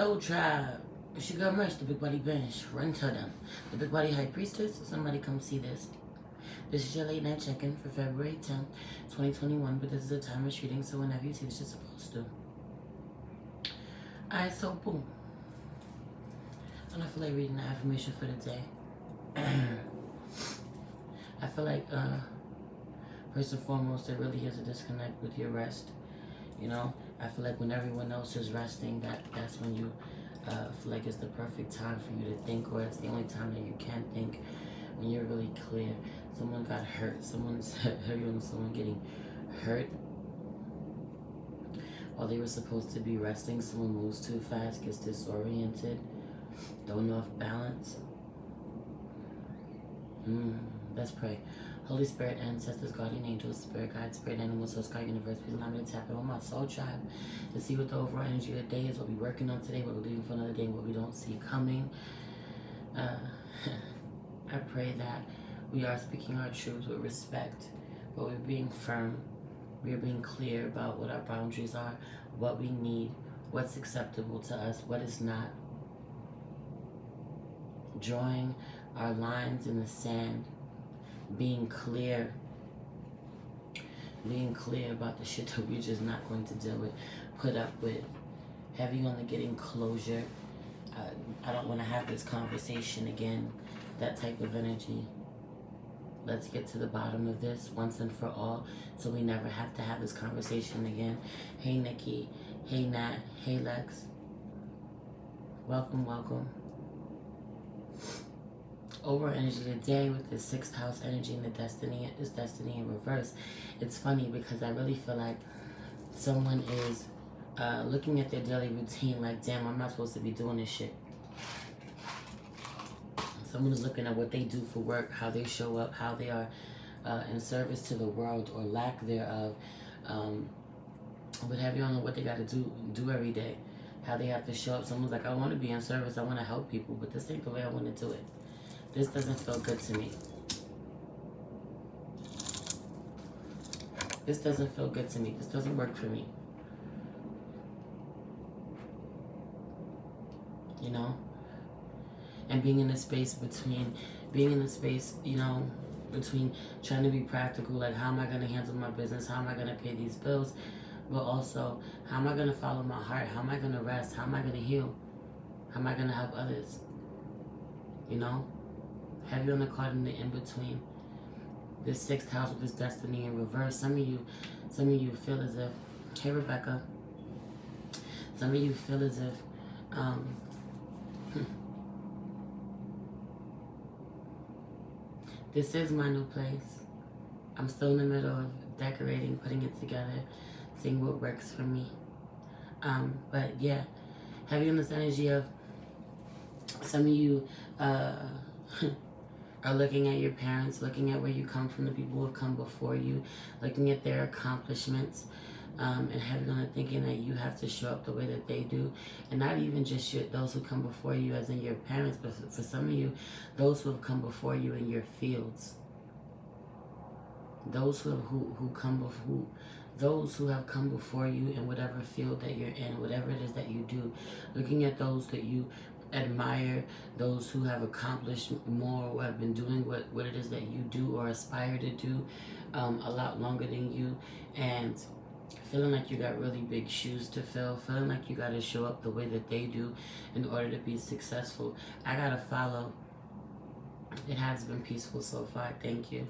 Soul Tribe. It's your girl Merch, the Big Body Bench. Run to them. The Big Body High Priestess. Somebody come see this. This is your late night check-in for February 10th, 2021. But this is a timeless reading, so whenever you see this, you're supposed to. Alright, so boom. And I feel like reading the affirmation for the day. I feel like, first and foremost, there really is a disconnect with your rest. You know, I feel like when everyone else is resting, that's when you feel like it's the perfect time for you to think, or it's the only time that you can think, when you're really clear. Someone got hurt, someone's heavy on someone getting hurt while they were supposed to be resting. Someone moves too fast, gets disoriented, thrown off balance. Let's pray. Holy Spirit, ancestors, guardian angels, spirit guides, spirit animals, soul sky, universe, please allow me to tap in on my soul tribe to see what the overall energy of the day is, what we're working on today, what we're leaving for another day, what we don't see coming. I pray that we are speaking our truth with respect, but we're being firm. We are being clear about what our boundaries are, what we need, what's acceptable to us, what is not. Drawing our lines in the sand, being clear about the shit that we're just not going to deal with, put up with. Heavy on the getting closure. I don't want to have this conversation again. That type of energy. Let's get to the bottom of this once and for all, so we never have to have this conversation again. Hey Nikki, hey Nat, hey Lex. Welcome, welcome. Over energy today with the 6th house energy and this destiny in reverse. It's funny because I really feel like someone is looking at their daily routine like, damn, I'm not supposed to be doing this shit. Someone is looking at what they do for work, how they show up, how they are in service to the world or lack thereof. But have you on what they got to do every day, how they have to show up. Someone's like, I want to be in service, I want to help people, but this ain't the way I want to do it. This doesn't feel good to me. This doesn't feel good to me. This doesn't work for me. You know? And being in the space between, you know, between trying to be practical, like how am I going to handle my business? How am I going to pay these bills? But also, how am I going to follow my heart? How am I going to rest? How am I going to heal? How am I going to help others? You know? Have you on the card in the in-between? This 6th house with this destiny in reverse. Some of you feel as if, hey Rebecca, some of you feel as if, this is my new place. I'm still in the middle of decorating, putting it together, seeing what works for me. But yeah, have you in this energy of, some of you, are looking at your parents, looking at where you come from, the people who have come before you, looking at their accomplishments, and having on thinking that you have to show up the way that they do. And not even just those who come before you as in your parents, but for some of you, those who have come before you in your fields. Those who have come before you in whatever field that you're in, whatever it is that you do, looking at those that you admire, those who have accomplished more, or have been doing what it is that you do or aspire to do a lot longer than you, and feeling like you got really big shoes to fill, feeling like you got to show up the way that they do in order to be successful. I got to follow. It has been peaceful so far. Thank you.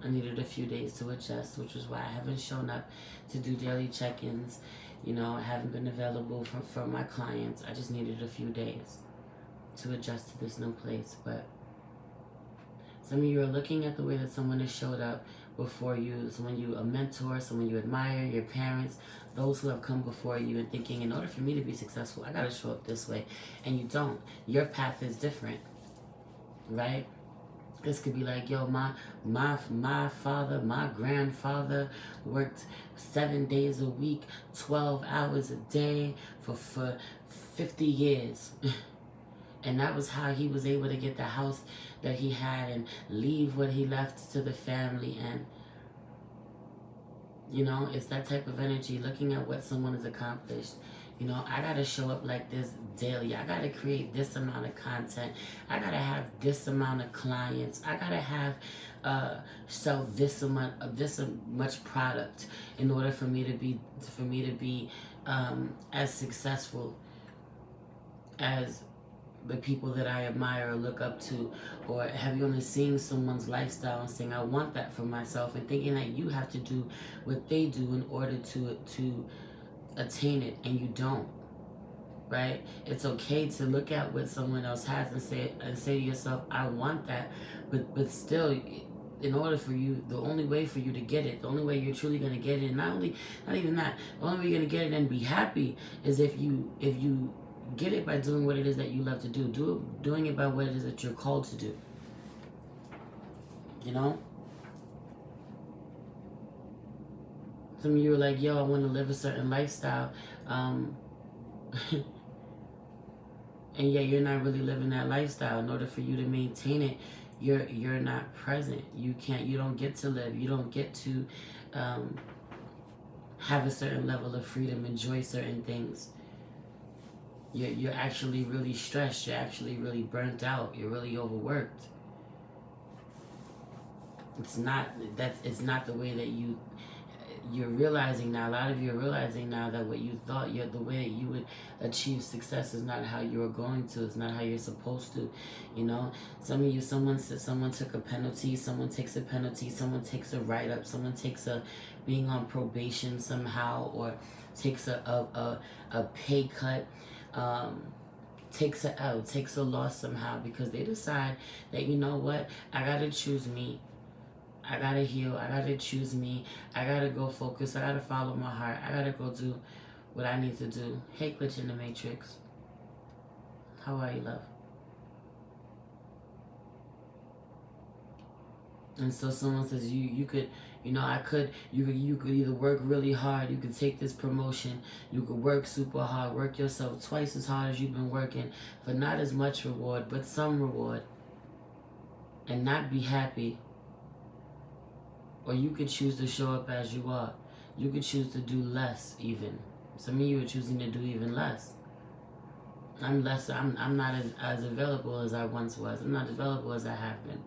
I needed a few days to adjust, which is why I haven't shown up to do daily check-ins. You know, I haven't been available for my clients. I just needed a few days to adjust to this new place. But some of you are looking at the way that someone has showed up before you, someone you a mentor, someone you admire, your parents, those who have come before you, and thinking, in order for me to be successful, I got to show up this way. And you don't. Your path is different, right? This could be like, yo, my father, my grandfather worked 7 days a week, 12 hours a day for 50 years. And that was how he was able to get the house that he had and leave what he left to the family. And You know, it's that type of energy, looking at what someone has accomplished. You know, I gotta show up like this daily. I gotta create this amount of content. I gotta have this amount of clients. I gotta have sell this much product in order for me to be as successful as the people that I admire or look up to. Or have you only seen someone's lifestyle and saying, I want that for myself, and thinking that you have to do what they do in order to attain it, and you don't, right? It's okay to look at what someone else has and say to yourself, I want that, but still, in order for you, the only way for you to get it, the only way you're truly gonna get it, and not even that, the only way you're gonna get it and be happy is if you get it by doing what it is that you love to do, doing it by what it is that you're called to do. You know? Some of you are like, yo, I want to live a certain lifestyle. And yet you're not really living that lifestyle. In order for you to maintain it, you're not present. You don't get to live. You don't get to have a certain level of freedom, enjoy certain things. You're actually really stressed. You're actually really burnt out. You're really overworked. It's not the way that you're realizing now. A lot of you are realizing now that what you thought, the way that you would achieve success is not how you are going to. It's not how you're supposed to. You know, some of you, someone took a penalty. Someone takes a penalty. Someone takes a write-up. Someone takes a being on probation somehow, or takes a pay cut. Takes a L, takes a loss somehow, because they decide that, you know what, I gotta choose me. I gotta heal. I gotta choose me. I gotta go focus. I gotta follow my heart. I gotta go do what I need to do. Hey, Glitch in the Matrix. How are you, love? And so someone says, you could, you could either work really hard. You could take this promotion. You could work super hard. Work yourself twice as hard as you've been working for not as much reward, but some reward, and not be happy. Or you could choose to show up as you are. You could choose to do less even. Some of you are choosing to do even less. I'm not as available as I once was. I'm not available as I have been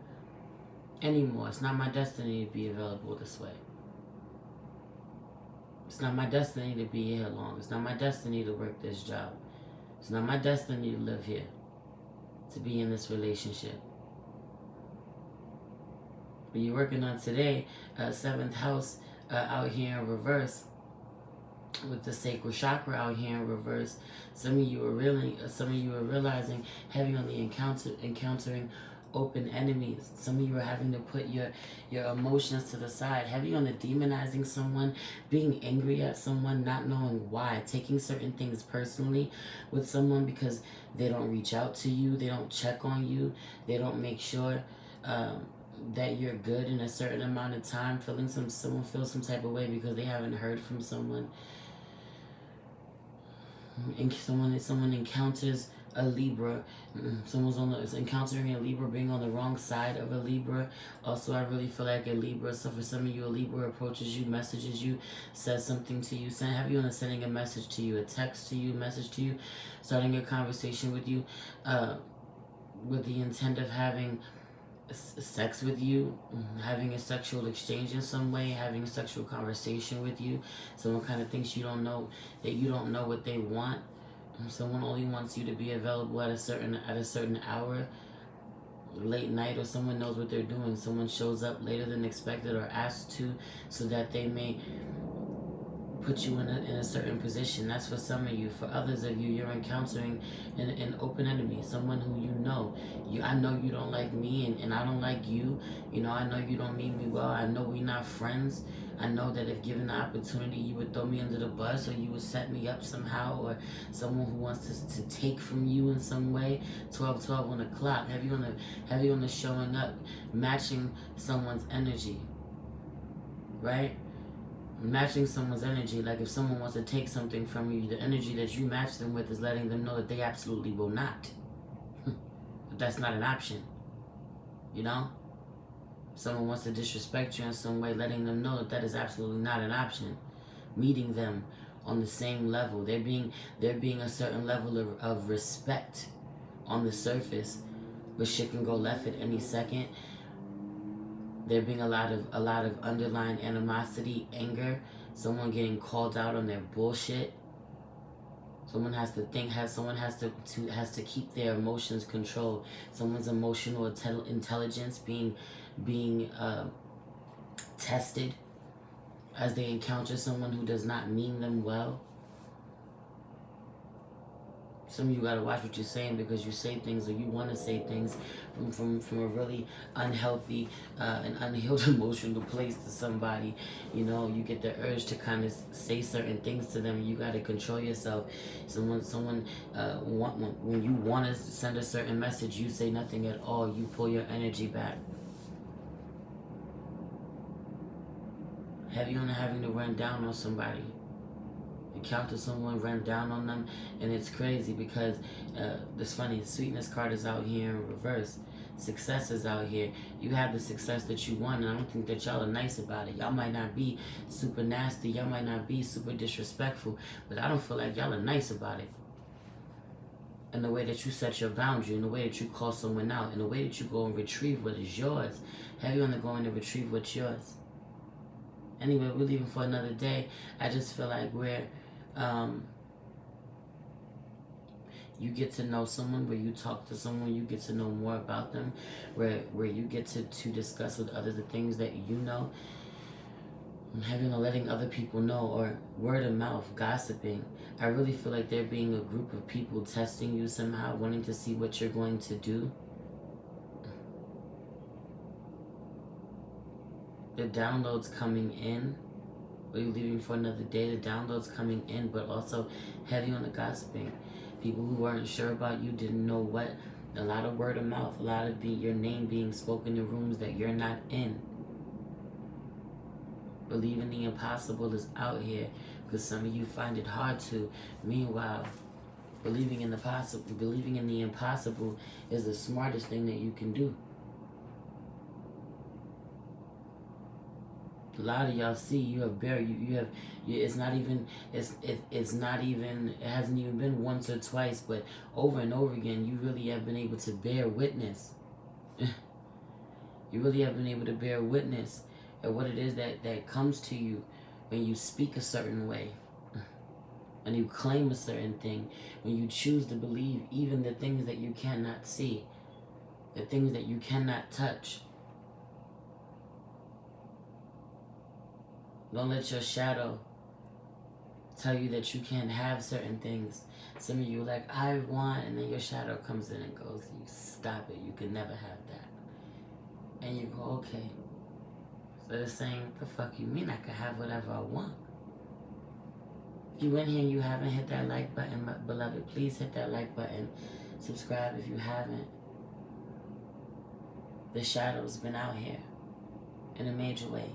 anymore. It's not my destiny to be available this way. It's not my destiny to be here long. It's not my destiny to work this job. It's not my destiny to live here, to be in this relationship. But you're working on today, 7th house out here in reverse, with the sacral chakra out here in reverse. Some of you are realizing heavy on the encountering open enemies. Some of you are having to put your emotions to the side, heavy on the demonizing someone, being angry at someone, not knowing why, taking certain things personally with someone because they don't reach out to you, they don't check on you, they don't make sure that you're good in a certain amount of time. Someone feels some type of way because they haven't heard from someone. And someone encounters a Libra. Someone's encountering a Libra, being on the wrong side of a Libra. Also, I really feel like a Libra. So for some of you, a Libra approaches you, messages you, says something to you, sending a message to you, a text to you, message to you, starting a conversation with you, with the intent of having sex with you, having a sexual exchange in some way, having a sexual conversation with you. Someone kind of thinks you don't know what they want. Someone only wants you to be available at a certain hour, late night, or someone knows what they're doing. Someone shows up later than expected or asked to, so that they may put you in a certain position. That's for some of you. For others of you, you're encountering an open enemy, someone who I know you don't like me, and I don't like you. I know you don't mean me well. I know we're not friends. I know that if given the opportunity, you would throw me under the bus, or you would set me up somehow, or someone who wants to take from you in some way. 12 on the clock. Heavy on the showing up, matching someone's energy, right? Matching someone's energy. Like if someone wants to take something from you, the energy that you match them with is letting them know that they absolutely will not. But that's not an option. Someone wants to disrespect you in some way, letting them know that that is absolutely not an option. Meeting them on the same level. There being a certain level of respect on the surface, but shit can go left at any second. There being a lot of underlying animosity, anger, someone getting called out on their bullshit. Someone has to keep their emotions controlled. Someone's emotional intelligence being tested as they encounter someone who does not mean them well. Some of you gotta watch what you're saying, because you say things, or you want to say things from a really unhealthy and unhealed emotional place to somebody. You know, you get the urge to kind of say certain things to them. You gotta control yourself. When you want to send a certain message, you say nothing at all. You pull your energy back. Heavy on having to run down on somebody. Encounter someone, run down on them, and it's crazy because it's funny. The sweetness card is out here in reverse. Success is out here. You have the success that you want, and I don't think that y'all are nice about it. Y'all might not be super nasty. Y'all might not be super disrespectful, but I don't feel like y'all are nice about it. In the way that you set your boundary, in the way that you call someone out, in the way that you go and retrieve what is yours. Heavy on the going to retrieve what's yours. Anyway, we're leaving for another day. I just feel like you get to know someone, where you talk to someone, you get to know more about them, where you get to discuss with others the things that you know. Having or letting other people know, or word of mouth, gossiping. I really feel like there being a group of people testing you somehow, wanting to see what you're going to do. The downloads coming in. Are you leaving for another day? The downloads coming in, but also heavy on the gossiping. People who weren't sure about you, didn't know what. A lot of word of mouth. A lot of your name being spoken in rooms that you're not in. Believing the impossible is out here, because some of you find it hard to. Meanwhile, believing in the impossible is the smartest thing that you can do. A lot of y'all see you have buried it hasn't even been once or twice, but over and over again, you really have been able to bear witness. You really have been able to bear witness at what it is that comes to you when you speak a certain way, when you claim a certain thing, when you choose to believe even the things that you cannot see, the things that you cannot touch. Don't let your shadow tell you that you can't have certain things. Some of you are like, I want, and then your shadow comes in and goes, you stop it, you can never have that. And you go, okay. So they're saying, what the fuck you mean I can have whatever I want? If you in here and you haven't hit that like button, my beloved, please hit that like button. Subscribe if you haven't. The shadow's been out here in a major way.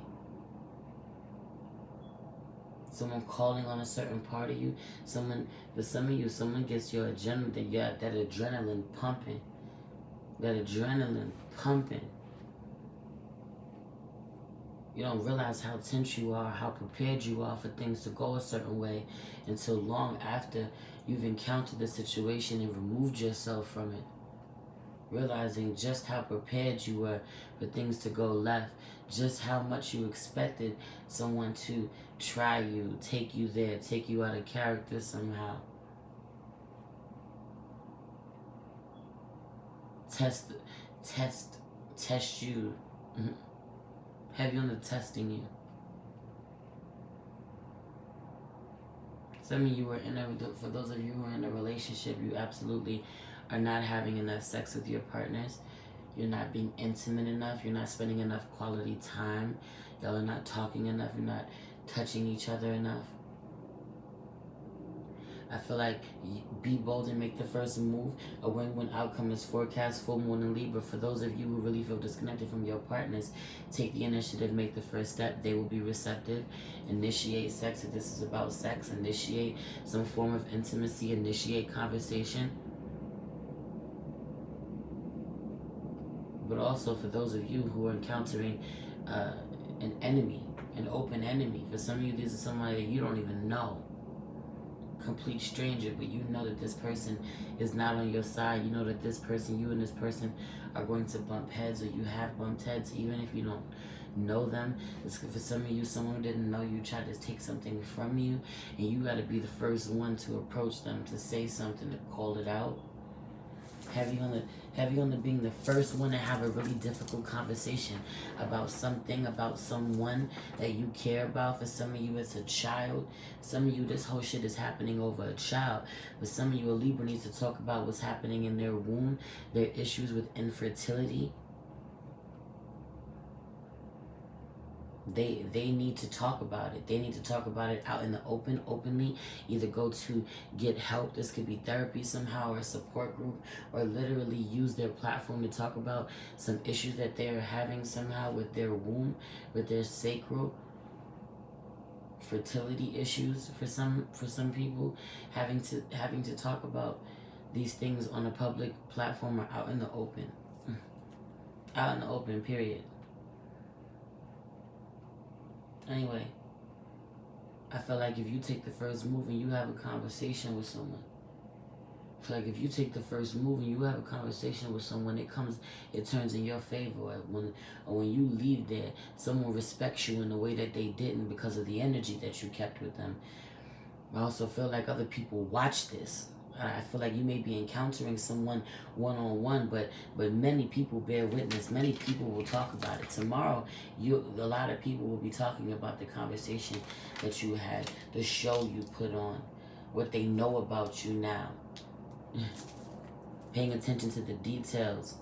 Someone calling on a certain part of you. For some of you, someone gets your adrenaline, that adrenaline pumping. That adrenaline pumping. You don't realize how tense you are, how prepared you are for things to go a certain way until long after you've encountered the situation and removed yourself from it. Realizing just how prepared you were for things to go left, just how much you expected someone to try you, take you there, take you out of character somehow. Test you. Heavy on the testing you. Some of you for those of you who are in a relationship, you absolutely are not having enough sex with your partners. You're not being intimate enough. You're not spending enough quality time. Y'all are not talking enough. You're not touching each other enough. I feel like be bold and make the first move. A win-win outcome is forecast, full moon in Libra. For those of you who really feel disconnected from your partners, take the initiative, make the first step. They will be receptive. Initiate sex if this is about sex. Initiate some form of intimacy. Initiate conversation. But also for those of you who are encountering an enemy, an open enemy. For some of you, this is somebody that you don't even know. Complete stranger, but you know that this person is not on your side. You know that this person, you and this person are going to bump heads, or you have bumped heads, even if you don't know them. It's for some of you, someone who didn't know you tried to take something from you, and you got to be the first one to approach them, to say something, to call it out. Heavy on the being the first one to have a really difficult conversation about something, about someone that you care about. For some of you, it's a child. Some of you, this whole shit is happening over a child. For some of you, a Libra needs to talk about what's happening in their womb, their issues with infertility. They need to talk about it. They need to talk about it out in the openly. Either go to get help. This could be therapy somehow, or a support group, or literally use their platform to talk about some issues that they're having somehow with their womb, with their sacral. Fertility issues for some people, having to talk about these things on a public platform or out in the open. Out in the open, period. Anyway, I feel like if you take the first move and you have a conversation with someone, I feel like if you take the first move and you have a conversation with someone, it turns in your favor. When you leave there, someone respects you in a way that they didn't because of the energy that you kept with them. I also feel like other people watch this. I feel like you may be encountering someone one-on-one, but many people bear witness. Many people will talk about it. Tomorrow, a lot of people will be talking about the conversation that you had, the show you put on, what they know about you now. Paying attention to the details,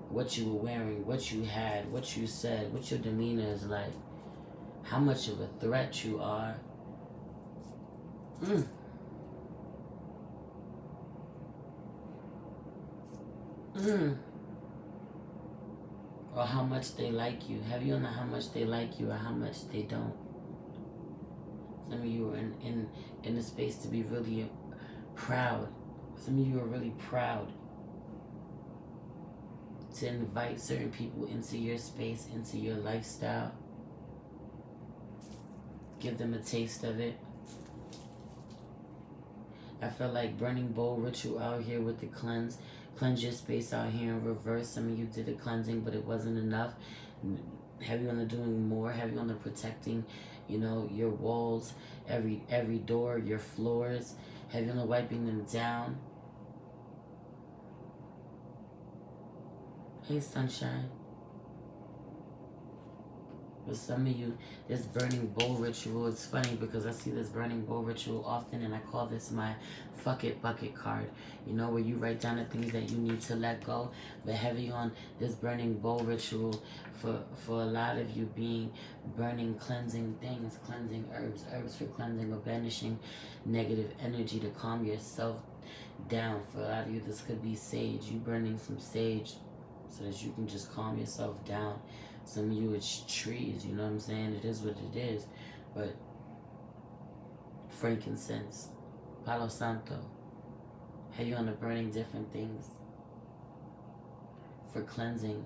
what you were wearing, what you had, what you said, what your demeanor is like, how much of a threat you are. Or how much they like you. Have you on how much they like you or how much they don't? Some of you are in the space to be really proud. Some of you are really proud to invite certain people into your space, into your lifestyle. Give them a taste of it. I feel like burning bowl ritual out here with the cleanse. Cleanse your space out here in reverse. Some of you did the cleansing, but it wasn't enough. Heavy on the doing more. Heavy on the protecting, your walls, every door, your floors. Heavy on the wiping them down. Hey, sunshine. For some of you, this burning bowl ritual, it's funny because I see this burning bowl ritual often, and I call this my fuck it bucket card. Where you write down the things that you need to let go. But heavy on this burning bowl ritual for a lot of you being burning, cleansing things, cleansing herbs for cleansing or banishing negative energy to calm yourself down. For a lot of you, this could be sage. You burning some sage so that you can just calm yourself down. Some of you, it's trees, you know what I'm saying? It is what it is. But frankincense, Palo Santo, have you on the burning different things for cleansing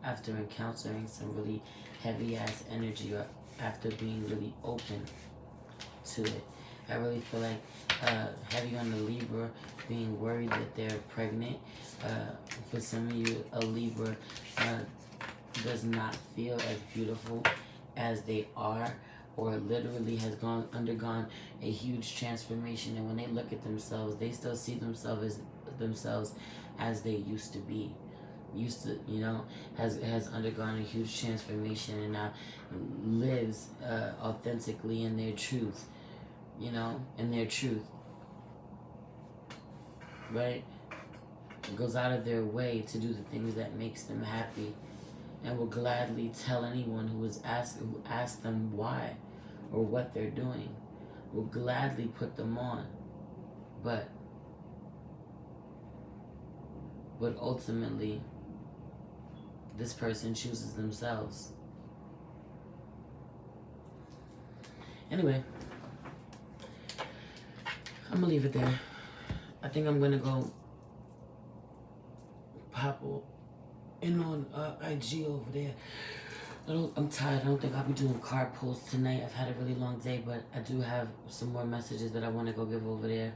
after encountering some really heavy-ass energy or after being really open to it. I really feel like heavy on the Libra, being worried that they're pregnant. For some of you, a Libra does not feel as beautiful as they are, or literally has undergone a huge transformation, and when they look at themselves, they still see themselves as they used to be. Has undergone a huge transformation and now lives authentically in their truth, in their truth, right? Goes out of their way to do the things that makes them happy, and will gladly tell anyone who asks them why or what they're doing, will gladly put them on, but ultimately this person chooses themselves. Anyway, I'm gonna leave it there. I think I'm gonna go pop and on IG over there. I'm tired. I don't think I'll be doing card posts tonight. I've had a really long day, but I do have some more messages that I want to go give over there.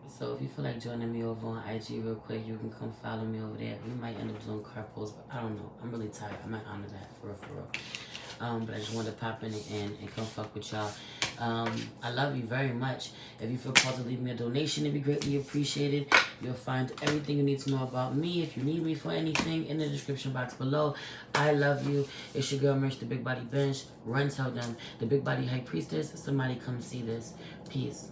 So if you feel like joining me over on IG real quick, you can come follow me over there. We might end up doing card posts, but I don't know. I'm really tired. I might honor that for real. But I just wanted to pop in and come fuck with y'all. I love you very much. If you feel called to leave me a donation, it'd be greatly appreciated. You'll find everything you need to know about me. If you need me for anything, in the description box below. I love you. It's your girl, Merch, the Big Body Bench. Run, tell them, the Big Body High Priestess. Somebody come see this. Peace.